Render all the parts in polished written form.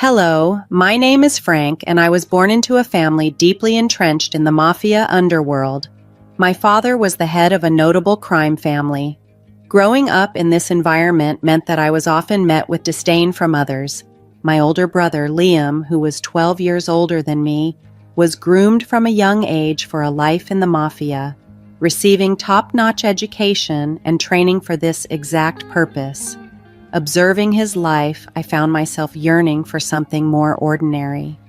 Hello, my name is Frank, and I was born into a family deeply entrenched in the Mafia underworld. My father was the head of a notable crime family. Growing up in this environment meant that I was often met with disdain from others. My older brother, Liam, who was 12 years older than me, was groomed from a young age for a life in the Mafia, receiving top-notch education and training for this exact purpose. Observing his life, I found myself yearning for something more ordinary.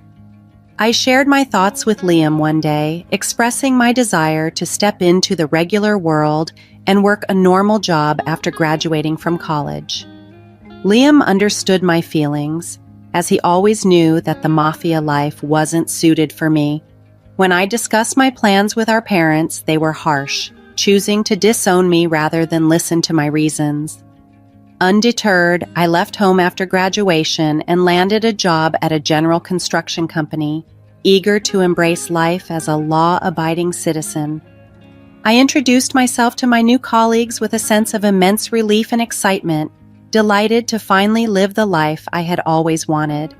I shared my thoughts with Liam one day, expressing my desire to step into the regular world and work a normal job after graduating from college. Liam understood my feelings, as he always knew that the Mafia life wasn't suited for me. When I discussed my plans with our parents, they were harsh, choosing to disown me rather than listen to my reasons. Undeterred, I left home after graduation and landed a job at a general construction company, eager to embrace life as a law-abiding citizen. I introduced myself to my new colleagues with a sense of immense relief and excitement, delighted to finally live the life I had always wanted.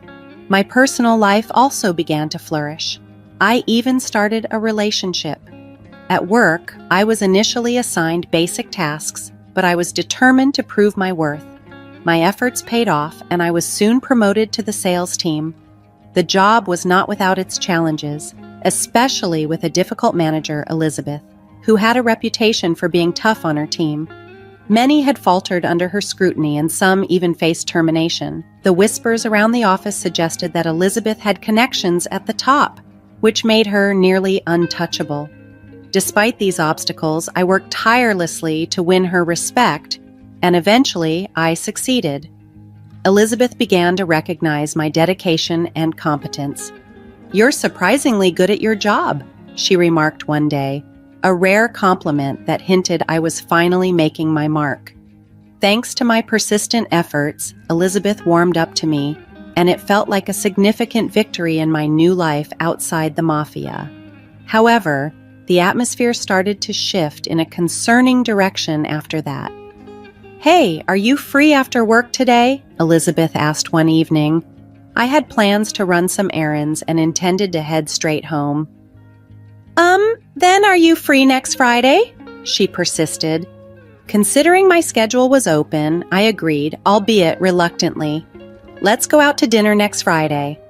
My personal life also began to flourish. I even started a relationship. At work, I was initially assigned basic tasks, but I was determined to prove my worth. My efforts paid off, and I was soon promoted to the sales team. The job was not without its challenges, especially with a difficult manager, Elizabeth, who had a reputation for being tough on her team. Many had faltered under her scrutiny, and some even faced termination. The whispers around the office suggested that Elizabeth had connections at the top, which made her nearly untouchable. Despite these obstacles, I worked tirelessly to win her respect, and eventually I succeeded. Elizabeth began to recognize my dedication and competence. "You're surprisingly good at your job," she remarked one day, a rare compliment that hinted I was finally making my mark. Thanks to my persistent efforts, Elizabeth warmed up to me, and it felt like a significant victory in my new life outside the Mafia. However, the atmosphere started to shift in a concerning direction after that. "Hey, are you free after work today?" Elizabeth asked one evening. I had plans to run some errands and intended to head straight home. Then are you free next Friday?" she persisted. Considering my schedule was open, I agreed, albeit reluctantly. "Let's go out to dinner next Friday."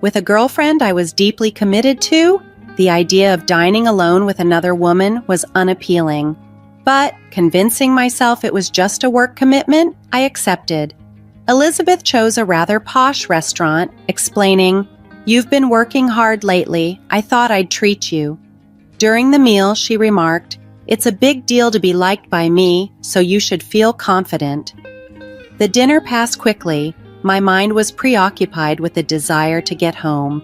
With a girlfriend I was deeply committed to, the idea of dining alone with another woman was unappealing. But, convincing myself it was just a work commitment, I accepted. Elizabeth chose a rather posh restaurant, explaining, "You've been working hard lately. I thought I'd treat you." During the meal, she remarked, "It's a big deal to be liked by me, so you should feel confident." The dinner passed quickly. My mind was preoccupied with the desire to get home.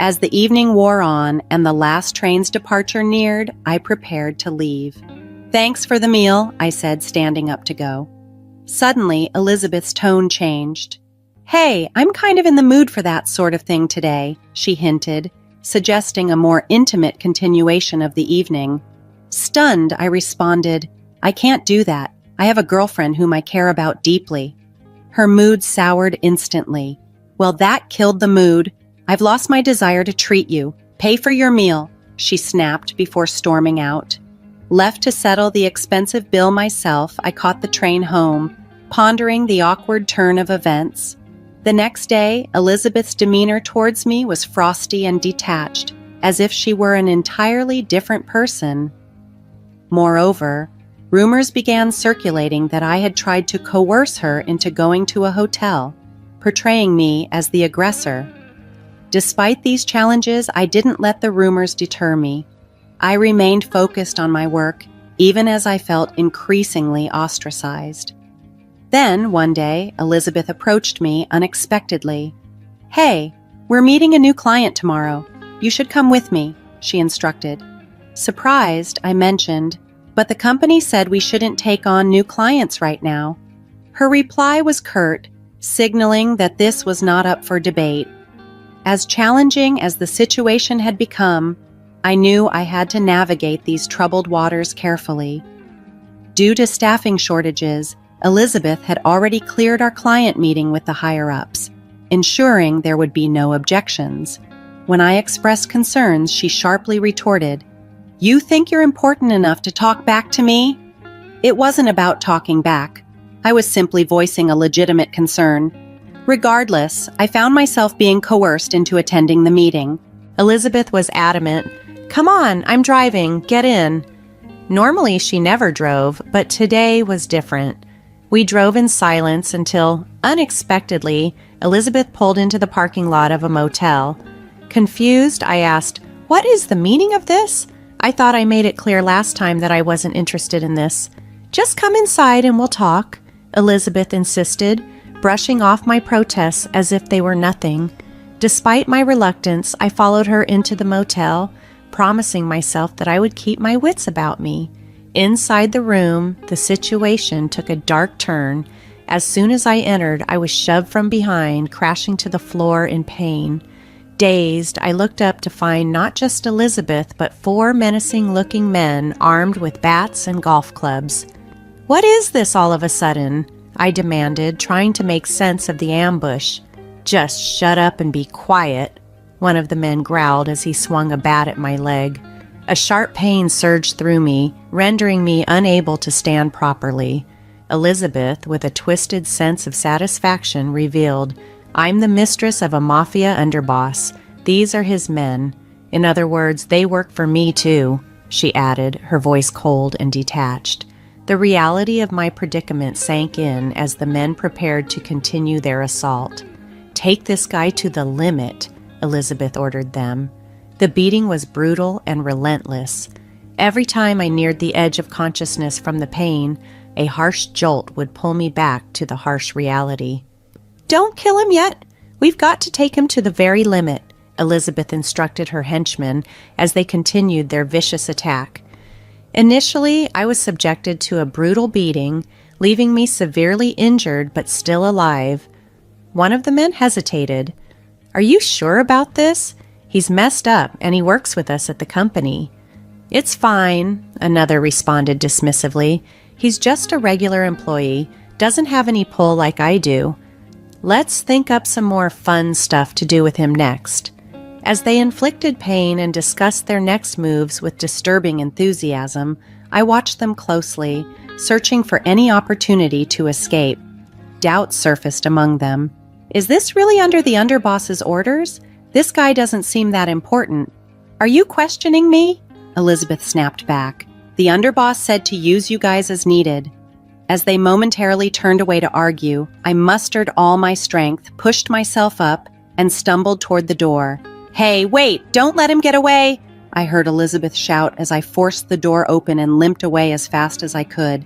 As the evening wore on and the last train's departure neared, I prepared to leave. "Thanks for the meal," I said, standing up to go. Suddenly, Elizabeth's tone changed. "Hey, I'm kind of in the mood for that sort of thing today," she hinted, suggesting a more intimate continuation of the evening. Stunned, I responded, "I can't do that. I have a girlfriend whom I care about deeply." Her mood soured instantly. "Well, that killed the mood. I've lost my desire to treat you. Pay for your meal," she snapped before storming out. Left to settle the expensive bill myself, I caught the train home, pondering the awkward turn of events. The next day, Elizabeth's demeanor towards me was frosty and detached, as if she were an entirely different person. Moreover, rumors began circulating that I had tried to coerce her into going to a hotel, portraying me as the aggressor. Despite these challenges, I didn't let the rumors deter me. I remained focused on my work, even as I felt increasingly ostracized. Then, one day, Elizabeth approached me unexpectedly. "Hey, we're meeting a new client tomorrow. You should come with me," she instructed. Surprised, I mentioned, "But the company said we shouldn't take on new clients right now." Her reply was curt, signaling that this was not up for debate. As challenging as the situation had become, I knew I had to navigate these troubled waters carefully. Due to staffing shortages, Elizabeth had already cleared our client meeting with the higher-ups, ensuring there would be no objections. When I expressed concerns, she sharply retorted, "You think you're important enough to talk back to me?" It wasn't about talking back. I was simply voicing a legitimate concern. Regardless, I found myself being coerced into attending the meeting. Elizabeth was adamant. "Come on, I'm driving, get in." Normally she never drove, but today was different. We drove in silence until, unexpectedly, Elizabeth pulled into the parking lot of a motel. Confused, I asked, "What is the meaning of this? I thought I made it clear last time that I wasn't interested in this." "Just come inside and we'll talk," Elizabeth insisted, brushing off my protests as if they were nothing. Despite my reluctance, I followed her into the motel, promising myself that I would keep my wits about me. Inside the room, the situation took a dark turn. As soon as I entered, I was shoved from behind, crashing to the floor in pain. Dazed, I looked up to find not just Elizabeth, but 4 menacing-looking men armed with bats and golf clubs. "What is this all of a sudden?" I demanded, trying to make sense of the ambush. "Just shut up and be quiet," one of the men growled as he swung a bat at my leg. A sharp pain surged through me, rendering me unable to stand properly. Elizabeth, with a twisted sense of satisfaction, revealed, "I'm the mistress of a Mafia underboss. These are his men. In other words, they work for me too," she added, her voice cold and detached. The reality of my predicament sank in as the men prepared to continue their assault. "Take this guy to the limit," Elizabeth ordered them. The beating was brutal and relentless. Every time I neared the edge of consciousness from the pain, a harsh jolt would pull me back to the harsh reality. "Don't kill him yet. We've got to take him to the very limit," Elizabeth instructed her henchmen as they continued their vicious attack. Initially, I was subjected to a brutal beating, leaving me severely injured but still alive. One of the men hesitated. "Are you sure about this? He's messed up and he works with us at the company." "It's fine," another responded dismissively. "He's just a regular employee, doesn't have any pull like I do. Let's think up some more fun stuff to do with him next." As they inflicted pain and discussed their next moves with disturbing enthusiasm, I watched them closely, searching for any opportunity to escape. Doubt surfaced among them. "Is this really under the underboss's orders? This guy doesn't seem that important." "Are you questioning me?" Elizabeth snapped back. "The underboss said to use you guys as needed." As they momentarily turned away to argue, I mustered all my strength, pushed myself up, and stumbled toward the door. "Hey, wait! Don't let him get away!" I heard Elizabeth shout as I forced the door open and limped away as fast as I could.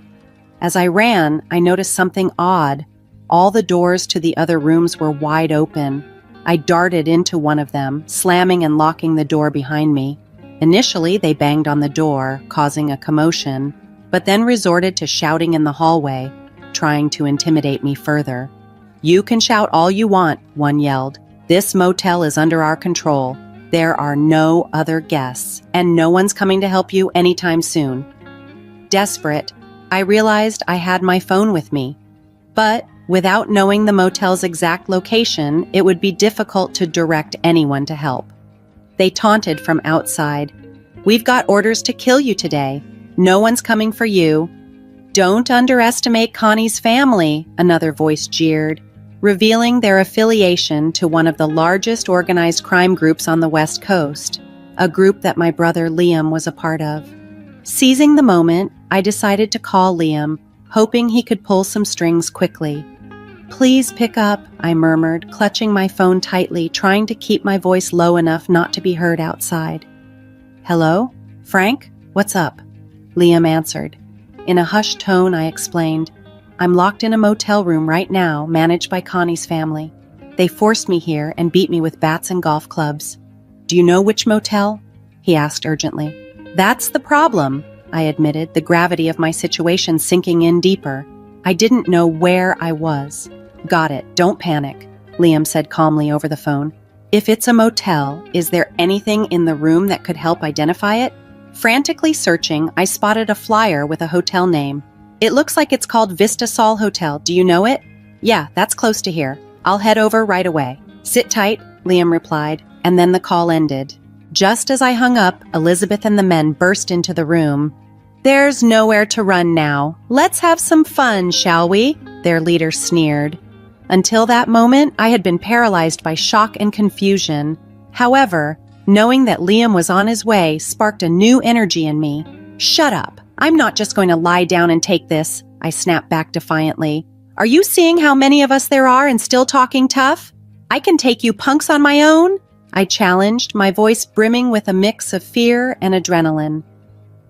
As I ran, I noticed something odd. All the doors to the other rooms were wide open. I darted into one of them, slamming and locking the door behind me. Initially, they banged on the door, causing a commotion, but then resorted to shouting in the hallway, trying to intimidate me further. "You can shout all you want," one yelled. "This motel is under our control. There are no other guests, and no one's coming to help you anytime soon." Desperate, I realized I had my phone with me. But without knowing the motel's exact location, it would be difficult to direct anyone to help. They taunted from outside. "We've got orders to kill you today. No one's coming for you." "Don't underestimate Connie's family," another voice jeered, revealing their affiliation to one of the largest organized crime groups on the West Coast, a group that my brother Liam was a part of. Seizing the moment, I decided to call Liam, hoping he could pull some strings quickly. "Please pick up," I murmured, clutching my phone tightly, trying to keep my voice low enough not to be heard outside. "Hello? Frank? What's up?" Liam answered. In a hushed tone, I explained, "I'm locked in a motel room right now, managed by Connie's family. They forced me here and beat me with bats and golf clubs." "Do you know which motel?" he asked urgently. "That's the problem," I admitted, the gravity of my situation sinking in deeper. I didn't know where I was. "Got it. Don't panic," Liam said calmly over the phone. "If it's a motel, is there anything in the room that could help identify it?" Frantically searching, I spotted a flyer with a hotel name. "It looks like it's called Vista Sol Hotel. Do you know it?" "Yeah, that's close to here. I'll head over right away. Sit tight, Liam replied, and then the call ended. Just as I hung up, Elizabeth and the men burst into the room. There's nowhere to run now. Let's have some fun, shall we? Their leader sneered. Until that moment, I had been paralyzed by shock and confusion. However, knowing that Liam was on his way sparked a new energy in me. Shut up. I'm not just going to lie down and take this, I snapped back defiantly. Are you seeing how many of us there are and still talking tough? I can take you punks on my own, I challenged, my voice brimming with a mix of fear and adrenaline.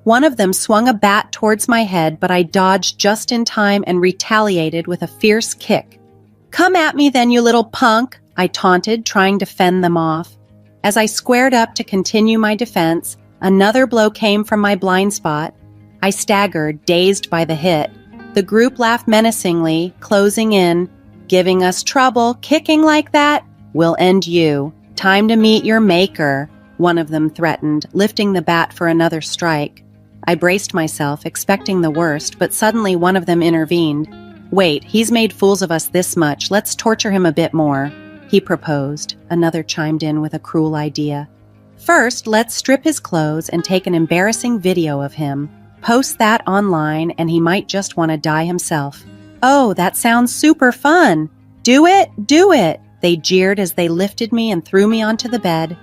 One of them swung a bat towards my head, but I dodged just in time and retaliated with a fierce kick. Come at me then, you little punk, I taunted, trying to fend them off. As I squared up to continue my defense, another blow came from my blind spot. I staggered, dazed by the hit. The group laughed menacingly, closing in. Giving us trouble, kicking like that? We'll end you. Time to meet your maker, one of them threatened, lifting the bat for another strike. I braced myself, expecting the worst, but suddenly one of them intervened. Wait, he's made fools of us this much. Let's torture him a bit more, he proposed. Another chimed in with a cruel idea. First, let's strip his clothes and take an embarrassing video of him. Post that online and he might just want to die himself. Oh, that sounds super fun. Do it, do it, they jeered as they lifted me and threw me onto the bed.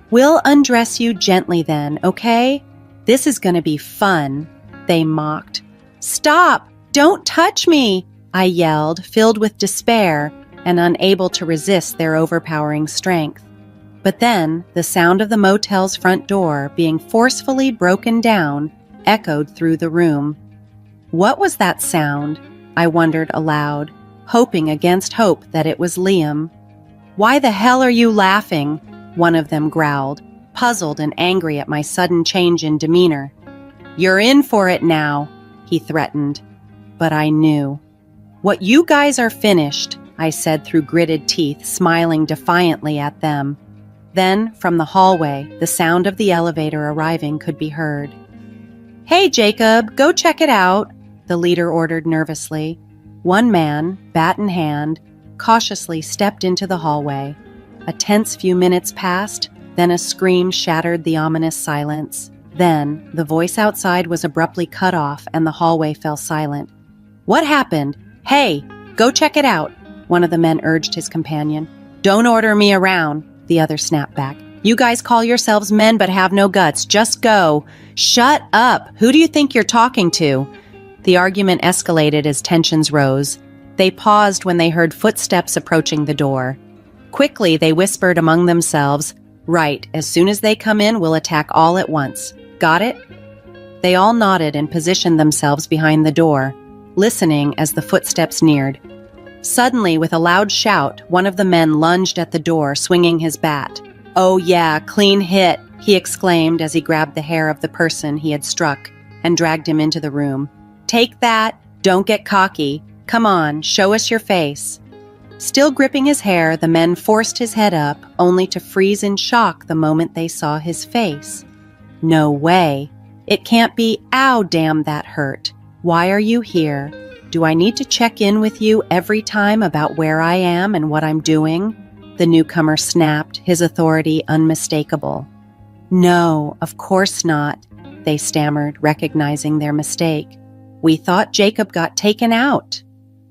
We'll undress you gently then, okay? This is going to be fun, they mocked. Stop! Don't touch me! I yelled, filled with despair and unable to resist their overpowering strength. But then, the sound of the motel's front door being forcefully broken down echoed through the room. What was that sound? I wondered aloud, hoping against hope that it was Liam. Why the hell are you laughing? One of them growled, puzzled and angry at my sudden change in demeanor. You're in for it now, he threatened. But I knew. What you guys are finished, I said through gritted teeth, smiling defiantly at them. Then, from the hallway, the sound of the elevator arriving could be heard. Hey, Jacob, go check it out, the leader ordered nervously. One man, bat in hand, cautiously stepped into the hallway. A tense few minutes passed, then a scream shattered the ominous silence. Then, the voice outside was abruptly cut off and the hallway fell silent. What happened? Hey, go check it out, one of the men urged his companion. Don't order me around, the other snapped back. You guys call yourselves men but have no guts. Just go. Shut up. Who do you think you're talking to? The argument escalated as tensions rose. They paused when they heard footsteps approaching the door. Quickly, they whispered among themselves, Right, as soon as they come in, we'll attack all at once. Got it? They all nodded and positioned themselves behind the door, listening as the footsteps neared. Suddenly, with a loud shout, one of the men lunged at the door, swinging his bat. Oh yeah, clean hit, he exclaimed as he grabbed the hair of the person he had struck and dragged him into the room. Take that, don't get cocky. Come on, show us your face. Still gripping his hair, the men forced his head up, only to freeze in shock the moment they saw his face. No way. It can't be, ow, damn, that hurt. Why are you here? Do I need to check in with you every time about where I am and what I'm doing? The newcomer snapped, his authority unmistakable. No, of course not, they stammered, recognizing their mistake. We thought Jacob got taken out.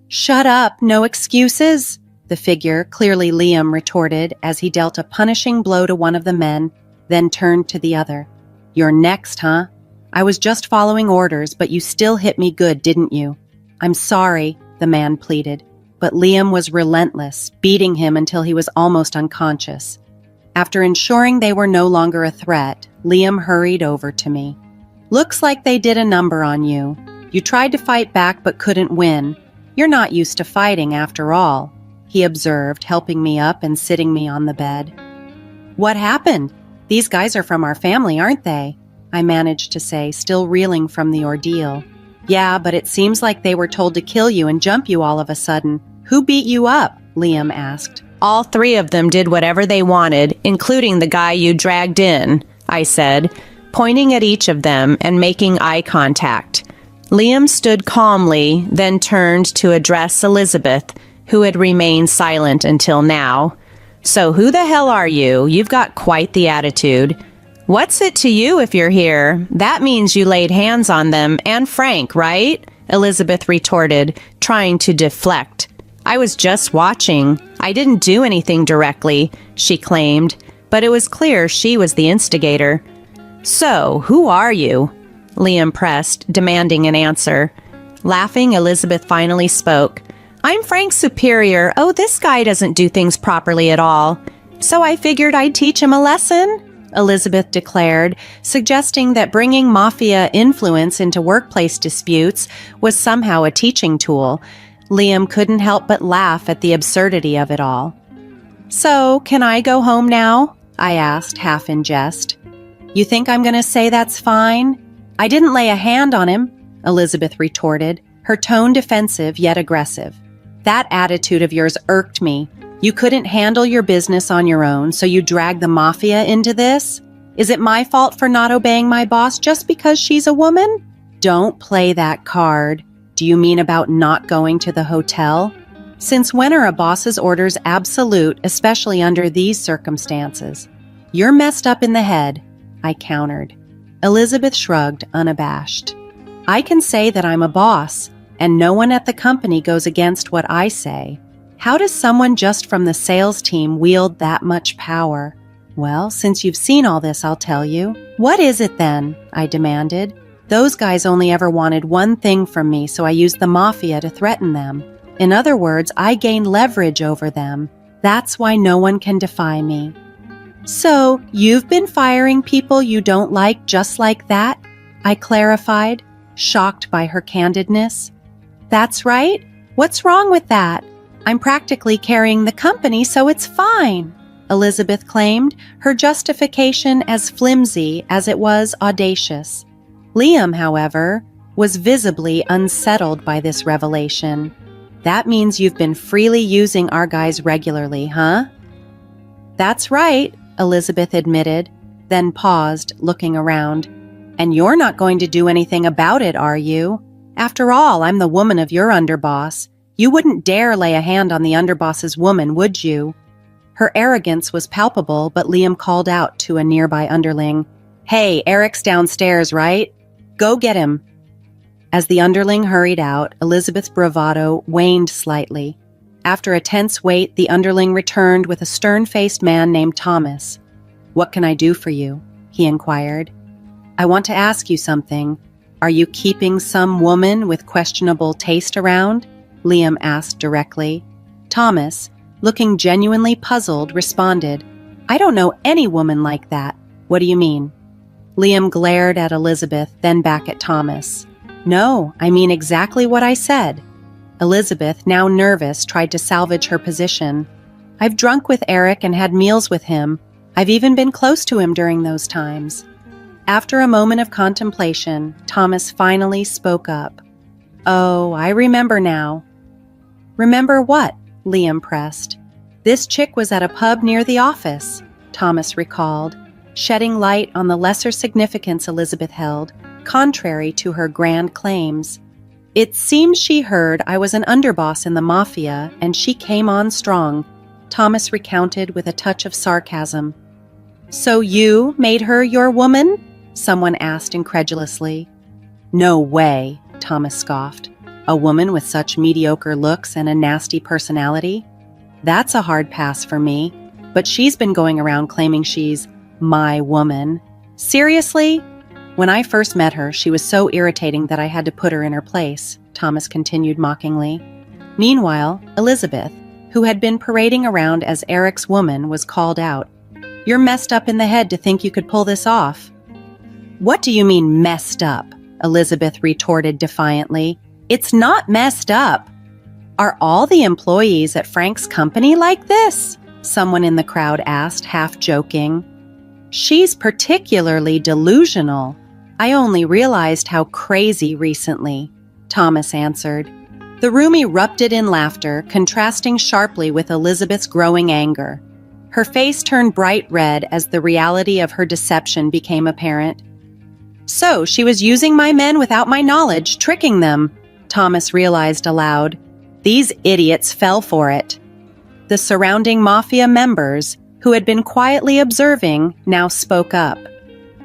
Shut up, no excuses, the figure, clearly Liam, retorted as he dealt a punishing blow to one of the men, then turned to the other. You're next, huh? I was just following orders, but you still hit me good, didn't you? I'm sorry, the man pleaded, but Liam was relentless, beating him until he was almost unconscious. After ensuring they were no longer a threat, Liam hurried over to me. Looks like they did a number on you. You tried to fight back but couldn't win. You're not used to fighting after all, he observed, helping me up and sitting me on the bed. What happened? These guys are from our family, aren't they? I managed to say, still reeling from the ordeal. Yeah, but it seems like they were told to kill you and jump you all of a sudden. Who beat you up? Liam asked. All three of them did whatever they wanted, including the guy you dragged in, I said, pointing at each of them and making eye contact. Liam stood calmly, then turned to address Elizabeth, who had remained silent until now. "So who the hell are you? You've got quite the attitude." "What's it to you if you're here? That means you laid hands on them and Frank, right?" Elizabeth retorted, trying to deflect. "I was just watching. I didn't do anything directly," she claimed, but it was clear she was the instigator. "So, who are you?" Liam pressed, demanding an answer. Laughing, Elizabeth finally spoke. "I'm Frank's superior. Oh, this guy doesn't do things properly at all. So I figured I'd teach him a lesson," Elizabeth declared, suggesting that bringing Mafia influence into workplace disputes was somehow a teaching tool. Liam couldn't help but laugh at the absurdity of it all. "So, can I go home now?" I asked, half in jest. "You think I'm going to say that's fine?" "I didn't lay a hand on him," Elizabeth retorted, her tone defensive yet aggressive. "That attitude of yours irked me. You couldn't handle your business on your own, so you dragged the Mafia into this? Is it my fault for not obeying my boss just because she's a woman?" "Don't play that card. Do you mean about not going to the hotel? Since when are a boss's orders absolute, especially under these circumstances?" "You're messed up in the head," I countered. Elizabeth shrugged, unabashed. "I can say that I'm a boss, and no one at the company goes against what I say. How does someone just from the sales team wield that much power?" "Well, since you've seen all this, I'll tell you." "What is it then?" I demanded. "Those guys only ever wanted one thing from me, so I used the Mafia to threaten them. In other words, I gained leverage over them. That's why no one can defy me." "So, you've been firing people you don't like just like that?" I clarified, shocked by her candidness. "That's right. What's wrong with that? I'm practically carrying the company, so it's fine," Elizabeth claimed, her justification as flimsy as it was audacious. Liam, however, was visibly unsettled by this revelation. "That means you've been freely using our guys regularly, huh?" "That's right," Elizabeth admitted, then paused, looking around. "And you're not going to do anything about it, are you? After all, I'm the woman of your underboss. You wouldn't dare lay a hand on the underboss's woman, would you?" Her arrogance was palpable, but Liam called out to a nearby underling, "Hey, Eric's downstairs, right? Go get him." As the underling hurried out, Elizabeth's bravado waned slightly. After a tense wait, the underling returned with a stern-faced man named Thomas. "What can I do for you?" he inquired. "I want to ask you something. Are you keeping some woman with questionable taste around?" Liam asked directly. Thomas, looking genuinely puzzled, responded, "I don't know any woman like that. What do you mean?" Liam glared at Elizabeth, then back at Thomas. "No, I mean exactly what I said." Elizabeth, now nervous, tried to salvage her position. "I've drunk with Eric and had meals with him. I've even been close to him during those times." After a moment of contemplation, Thomas finally spoke up. "Oh, I remember now." "Remember what?" Liam pressed. "This chick was at a pub near the office," Thomas recalled, shedding light on the lesser significance Elizabeth held, contrary to her grand claims. "It seems she heard I was an underboss in the Mafia, and she came on strong," Thomas recounted with a touch of sarcasm. "So you made her your woman?" someone asked incredulously. "No way," Thomas scoffed. "A woman with such mediocre looks and a nasty personality? That's a hard pass for me, but she's been going around claiming she's my woman. Seriously? When I first met her, she was so irritating that I had to put her in her place," Thomas continued mockingly. Meanwhile, Elizabeth, who had been parading around as Eric's woman, was called out. "You're messed up in the head to think you could pull this off." "What do you mean messed up?" Elizabeth retorted defiantly. "It's not messed up." "Are all the employees at Frank's company like this?" someone in the crowd asked, half joking. "She's particularly delusional. I only realized how crazy recently," Thomas answered. The room erupted in laughter, contrasting sharply with Elizabeth's growing anger. Her face turned bright red as the reality of her deception became apparent. "So she was using my men without my knowledge, tricking them," Thomas realized aloud. These idiots fell for it. The surrounding Mafia members, who had been quietly observing, now spoke up.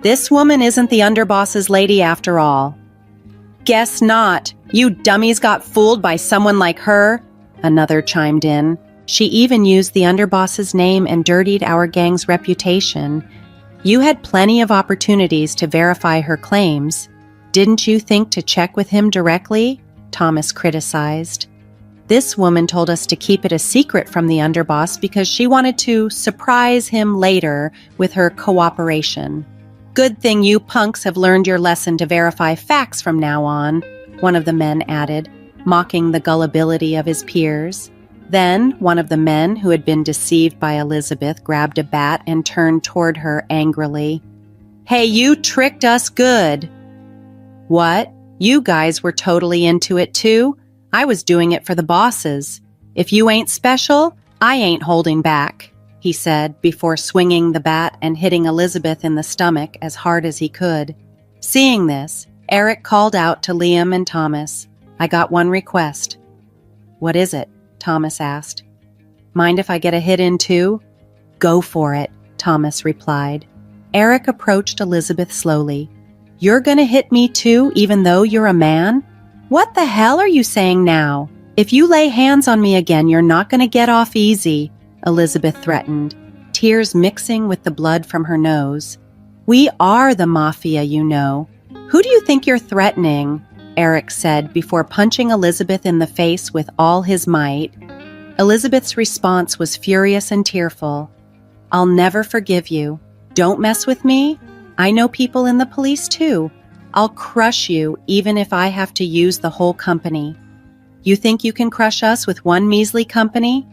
This woman isn't the underboss's lady after all. Guess not. You dummies got fooled by someone like her, another chimed in. She even used the underboss's name and dirtied our gang's reputation. You had plenty of opportunities to verify her claims. Didn't you think to check with him directly? Thomas criticized. This woman told us to keep it a secret from the underboss because she wanted to surprise him later with her cooperation. Good thing you punks have learned your lesson to verify facts from now on, one of the men added, mocking the gullibility of his peers. Then, one of the men who had been deceived by Elizabeth grabbed a bat and turned toward her angrily. Hey, you tricked us good. What? You guys were totally into it too? I was doing it for the bosses. If you ain't special, I ain't holding back, he said before swinging the bat and hitting Elizabeth in the stomach as hard as he could. Seeing this, Eric called out to Liam and Thomas. I got one request. What is it? Thomas asked. Mind if I get a hit in too? Go for it, Thomas replied. Eric approached Elizabeth slowly. You're gonna hit me too, even though you're a man? What the hell are you saying now? If you lay hands on me again, you're not gonna get off easy, Elizabeth threatened, tears mixing with the blood from her nose. We are the Mafia, you know. Who do you think you're threatening? Eric said before punching Elizabeth in the face with all his might. Elizabeth's response was furious and tearful. I'll never forgive you. Don't mess with me. I know people in the police too. I'll crush you even if I have to use the whole company. You think you can crush us with one measly company?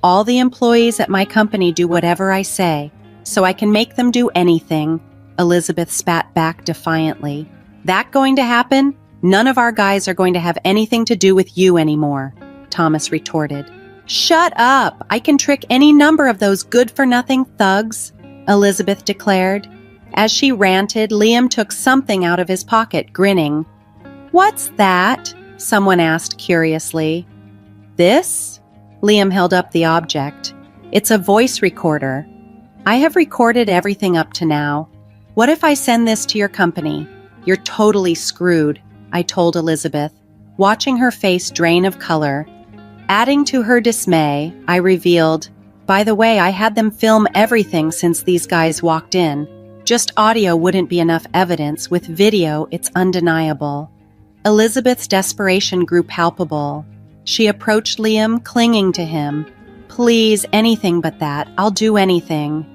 All the employees at my company do whatever I say, so I can make them do anything, Elizabeth spat back defiantly. That going to happen? None of our guys are going to have anything to do with you anymore, Thomas retorted. Shut up! I can trick any number of those good-for-nothing thugs, Elizabeth declared. As she ranted, Liam took something out of his pocket, grinning. What's that? Someone asked curiously. This? Liam held up the object. It's a voice recorder. I have recorded everything up to now. What if I send this to your company? You're totally screwed, I told Elizabeth, watching her face drain of color. Adding to her dismay, I revealed, by the way, I had them film everything since these guys walked in. Just audio wouldn't be enough evidence. With video, it's undeniable. Elizabeth's desperation grew palpable. She approached Liam, clinging to him. Please, anything but that. I'll do anything.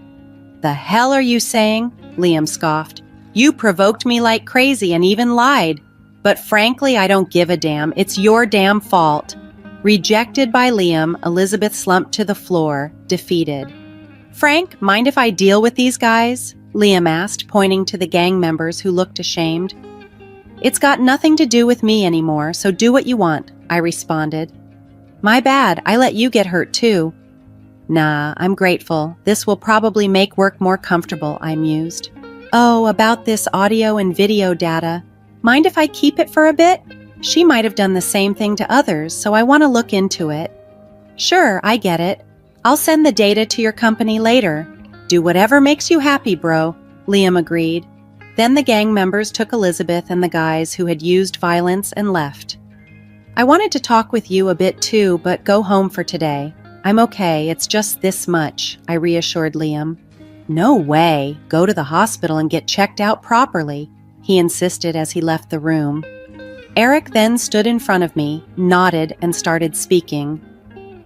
The hell are you saying? Liam scoffed. You provoked me like crazy and even lied. But frankly, I don't give a damn. It's your damn fault. Rejected by Liam, Elizabeth slumped to the floor, defeated. Frank, mind if I deal with these guys? Liam asked, pointing to the gang members who looked ashamed. It's got nothing to do with me anymore, so do what you want, I responded. My bad, I let you get hurt too. Nah, I'm grateful. This will probably make work more comfortable, I mused. Oh, about this audio and video data. Mind if I keep it for a bit? She might have done the same thing to others, so I want to look into it. Sure, I get it. I'll send the data to your company later. Do whatever makes you happy, bro, Liam agreed. Then the gang members took Elizabeth and the guys who had used violence and left. I wanted to talk with you a bit too, but go home for today. I'm okay, it's just this much, I reassured Liam. No way, go to the hospital and get checked out properly, he insisted as he left the room. Eric then stood in front of me, nodded, and started speaking.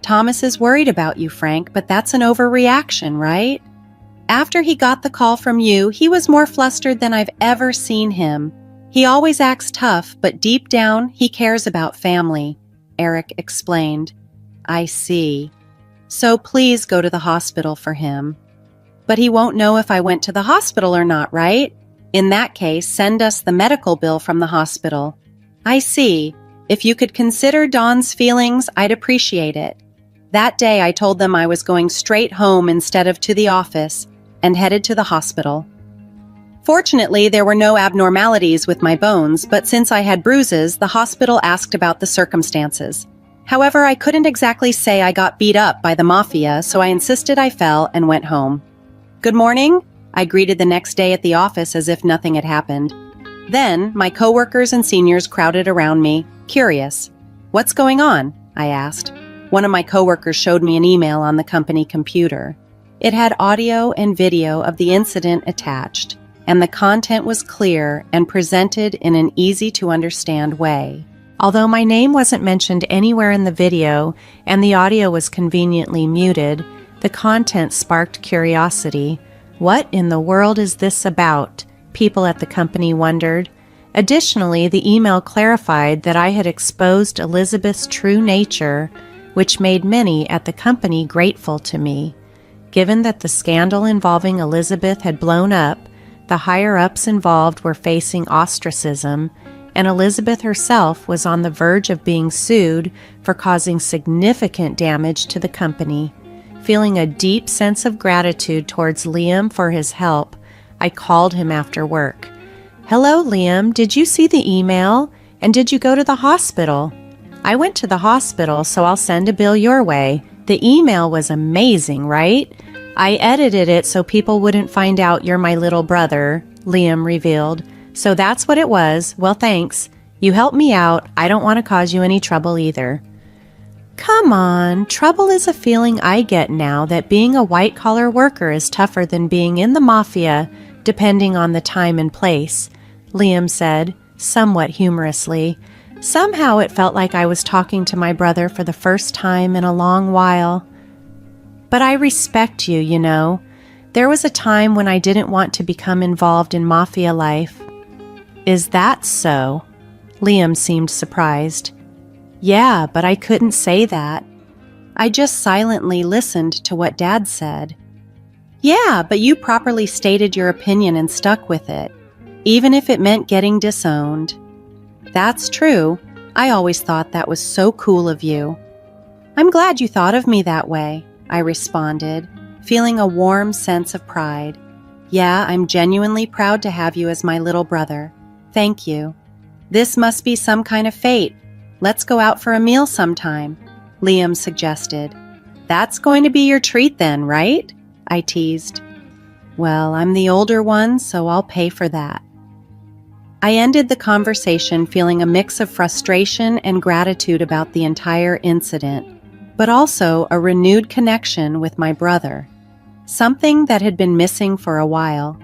Thomas is worried about you, Frank, but that's an overreaction, right? After he got the call from you, he was more flustered than I've ever seen him. He always acts tough, but deep down, he cares about family, Eric explained. I see. So please go to the hospital for him. But he won't know if I went to the hospital or not, right? In that case, send us the medical bill from the hospital. I see. If you could consider Dawn's feelings, I'd appreciate it. That day, I told them I was going straight home instead of to the office and headed to the hospital. Fortunately, there were no abnormalities with my bones, but since I had bruises, the hospital asked about the circumstances. However, I couldn't exactly say I got beat up by the Mafia, so I insisted I fell and went home. "Good morning," I greeted the next day at the office as if nothing had happened. Then, my coworkers and seniors crowded around me, curious. "What's going on?" I asked. One of my coworkers showed me an email on the company computer. It had audio and video of the incident attached, and the content was clear and presented in an easy-to-understand way. Although my name wasn't mentioned anywhere in the video and the audio was conveniently muted, the content sparked curiosity. What in the world is this about? People at the company wondered. Additionally, the email clarified that I had exposed Elizabeth's true nature, which made many at the company grateful to me. Given that the scandal involving Elizabeth had blown up, the higher-ups involved were facing ostracism, and Elizabeth herself was on the verge of being sued for causing significant damage to the company. Feeling a deep sense of gratitude towards Liam for his help, I called him after work. "Hello, Liam. Did you see the email? And did you go to the hospital?" "I went to the hospital, so I'll send a bill your way. The email was amazing, right? I edited it so people wouldn't find out you're my little brother," Liam revealed. "So that's what it was. Well, thanks. You helped me out. I don't want to cause you any trouble either." Come on, trouble is a feeling I get now that being a white-collar worker is tougher than being in the Mafia, depending on the time and place, Liam said, somewhat humorously. Somehow it felt like I was talking to my brother for the first time in a long while. "But I respect you, you know. There was a time when I didn't want to become involved in Mafia life." "Is that so?" Liam seemed surprised. "Yeah, but I couldn't say that. I just silently listened to what Dad said." "Yeah, but you properly stated your opinion and stuck with it, even if it meant getting disowned." "That's true. I always thought that was so cool of you." "I'm glad you thought of me that way," I responded, feeling a warm sense of pride. "Yeah, I'm genuinely proud to have you as my little brother. Thank you. This must be some kind of fate. Let's go out for a meal sometime," Liam suggested. "That's going to be your treat then, right?" I teased. "Well, I'm the older one, so I'll pay for that." I ended the conversation feeling a mix of frustration and gratitude about the entire incident, but also a renewed connection with my brother, something that had been missing for a while.